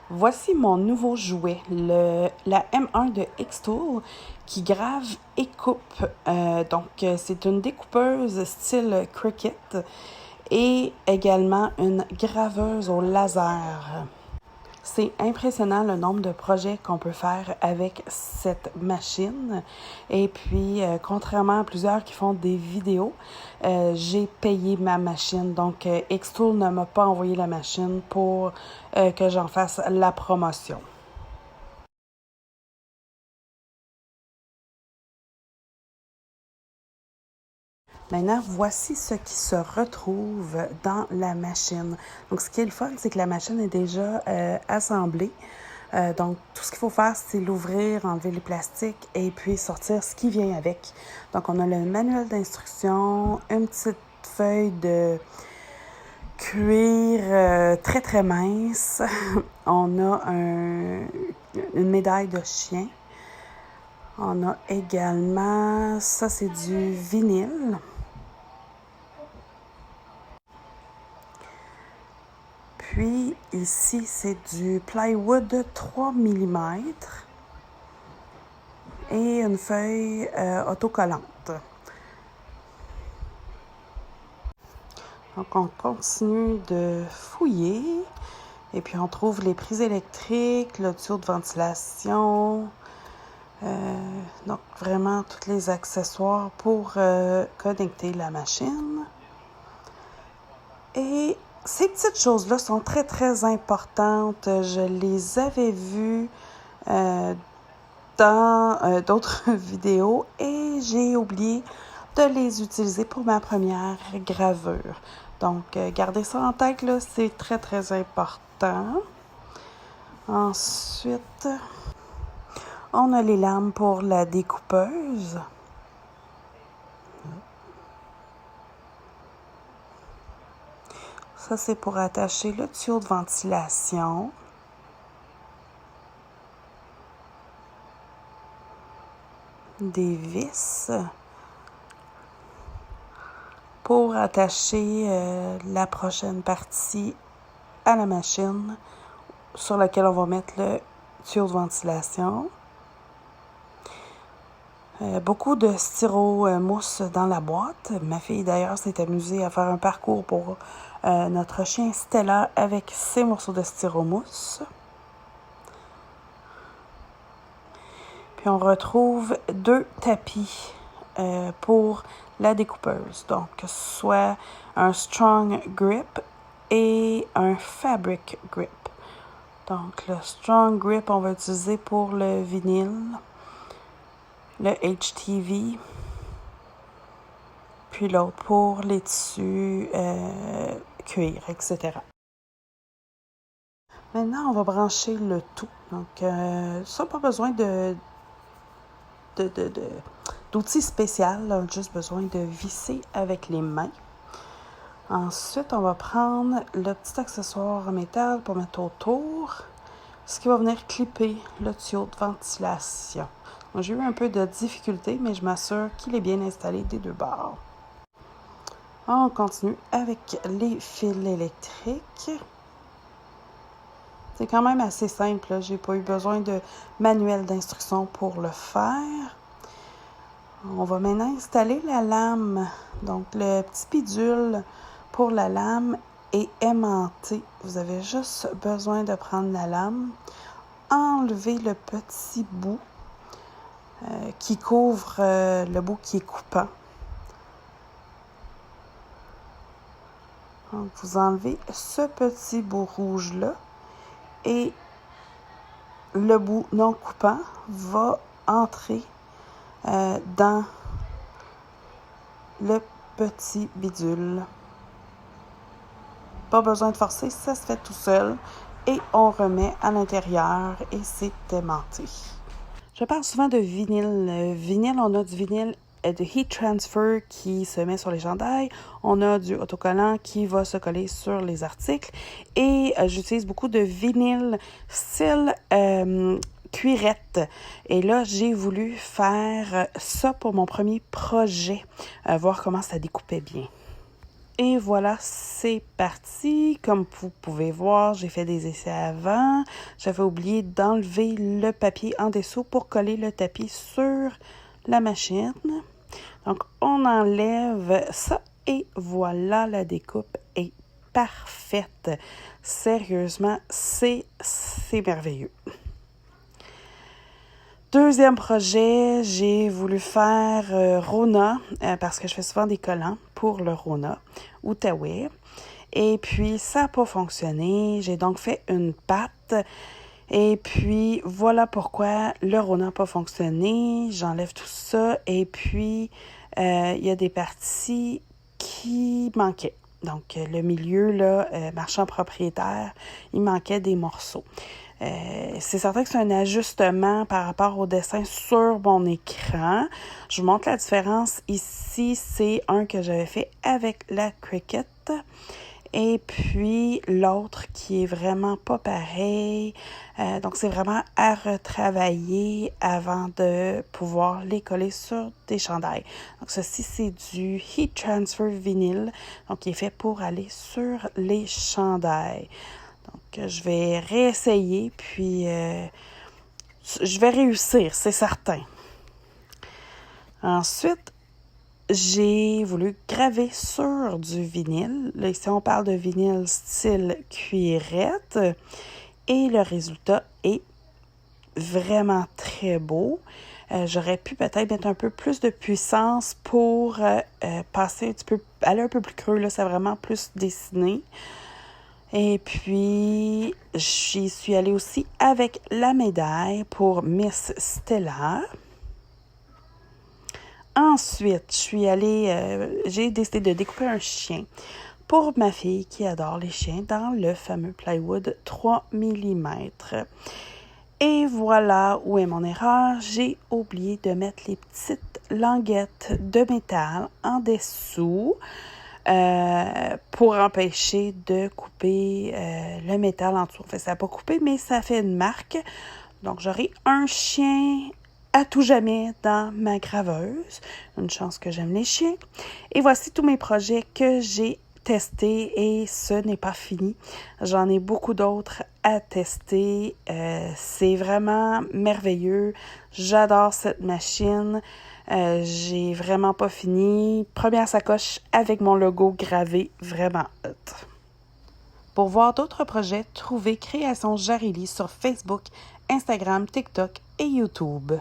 Voici mon nouveau jouet, la M1 de Xtool qui grave et coupe. C'est une découpeuse style Cricut et également une graveuse au laser. C'est impressionnant le nombre de projets qu'on peut faire avec cette machine. Et puis, contrairement à plusieurs qui font des vidéos, j'ai payé ma machine. Donc, Xtool ne m'a pas envoyé la machine pour que j'en fasse la promotion. Maintenant, voici ce qui se retrouve dans la machine. Donc, ce qui est le fun, c'est que la machine est déjà assemblée. Donc, tout ce qu'il faut faire, c'est l'ouvrir, enlever les plastiques et puis sortir ce qui vient avec. Donc, on a le manuel d'instruction, une petite feuille de cuir très, très mince. On a une médaille de chien. On a également, ça c'est du vinyle. Puis ici, c'est du plywood 3 mm et une feuille autocollante. Donc, on continue de fouiller et puis on trouve les prises électriques, le tuyau de ventilation. Donc, vraiment, tous les accessoires pour connecter la machine. Et ces petites choses-là sont très, très importantes. Je les avais vues dans d'autres vidéos et j'ai oublié de les utiliser pour ma première gravure. Donc, gardez ça en tête, là, c'est très, très important. Ensuite, on a les lames pour la découpeuse. Ça, c'est pour attacher le tuyau de ventilation. Des vis pour attacher la prochaine partie à la machine sur laquelle on va mettre le tuyau de ventilation. Beaucoup de styro-mousse dans la boîte. Ma fille, d'ailleurs, s'est amusée à faire un parcours pour notre chien Stella avec ces morceaux de styromousse. Puis on retrouve 2 tapis pour la découpeuse. Donc, soit un strong grip et un fabric grip. Donc, le strong grip, on va utiliser pour le vinyle, le HTV, puis l'autre pour les tissus cuir, etc. Maintenant, on va brancher le tout. Donc, ça, pas besoin d'outils spéciaux, là, on a juste besoin de visser avec les mains. Ensuite, on va prendre le petit accessoire en métal pour mettre autour, ce qui va venir clipper le tuyau de ventilation. Donc, j'ai eu un peu de difficulté, mais je m'assure qu'il est bien installé des 2 bords. On continue avec les fils électriques. C'est quand même assez simple, là. J'ai pas eu besoin de manuel d'instruction pour le faire. On va maintenant installer la lame. Donc, le petit bidule pour la lame est aimanté. Vous avez juste besoin de prendre la lame, enlever le petit bout qui couvre le bout qui est coupant. Donc, vous enlevez ce petit bout rouge-là et le bout non coupant va entrer dans le petit bidule. Pas besoin de forcer, ça se fait tout seul et on remet à l'intérieur et c'est aimanté. Je parle souvent de vinyle. Vinyle, on a du vinyle de heat transfer qui se met sur les chandails. On a du autocollant qui va se coller sur les articles. Et j'utilise beaucoup de vinyle style cuirette. Et là, j'ai voulu faire ça pour mon premier projet. Voir comment ça découpait bien. Et voilà, c'est parti. Comme vous pouvez voir, j'ai fait des essais avant. J'avais oublié d'enlever le papier en dessous pour coller le tapis sur la machine. Donc, on enlève ça et voilà, la découpe est parfaite. Sérieusement, c'est merveilleux. Deuxième projet, j'ai voulu faire Rona parce que je fais souvent des collants pour le Rona Outaouais. Et puis, ça n'a pas fonctionné. J'ai donc fait une patte. Et puis, voilà pourquoi le Rona n'a pas fonctionné. J'enlève tout ça. Et puis, il y a des parties qui manquaient. Donc, le milieu, là, marchand propriétaire, il manquait des morceaux. C'est certain que c'est un ajustement par rapport au dessin sur mon écran. Je vous montre la différence. Ici, c'est un que j'avais fait avec la Cricut. Et puis, l'autre qui est vraiment pas pareil. Donc, c'est vraiment à retravailler avant de pouvoir les coller sur des chandails. Donc, ceci, c'est du Heat Transfer Vinyl. Donc, il est fait pour aller sur les chandails. Donc, je vais réessayer, puis je vais réussir, c'est certain. Ensuite, j'ai voulu graver sur du vinyle. Là, ici, on parle de vinyle style cuirette. Et le résultat est vraiment très beau. J'aurais pu peut-être mettre un peu plus de puissance pour passer un petit peu, aller un peu plus creux. Là, c'est vraiment plus dessiné. Et puis, j'y suis allée aussi avec la médaille pour Miss Stella. Ensuite, j'ai décidé de découper un chien pour ma fille qui adore les chiens dans le fameux plywood 3 mm. Et voilà où est mon erreur. J'ai oublié de mettre les petites languettes de métal en dessous. Pour empêcher de couper le métal en dessous. Enfin, ça n'a pas coupé, mais ça fait une marque. Donc, j'aurai un chien à tout jamais dans ma graveuse. Une chance que j'aime les chiens. Et voici tous mes projets que j'ai testés et ce n'est pas fini. J'en ai beaucoup d'autres à tester. C'est vraiment merveilleux. J'adore cette machine. J'ai vraiment pas fini. Première sacoche avec mon logo gravé, vraiment hot. Pour voir d'autres projets, trouvez Création Jarili sur Facebook, Instagram, TikTok et YouTube.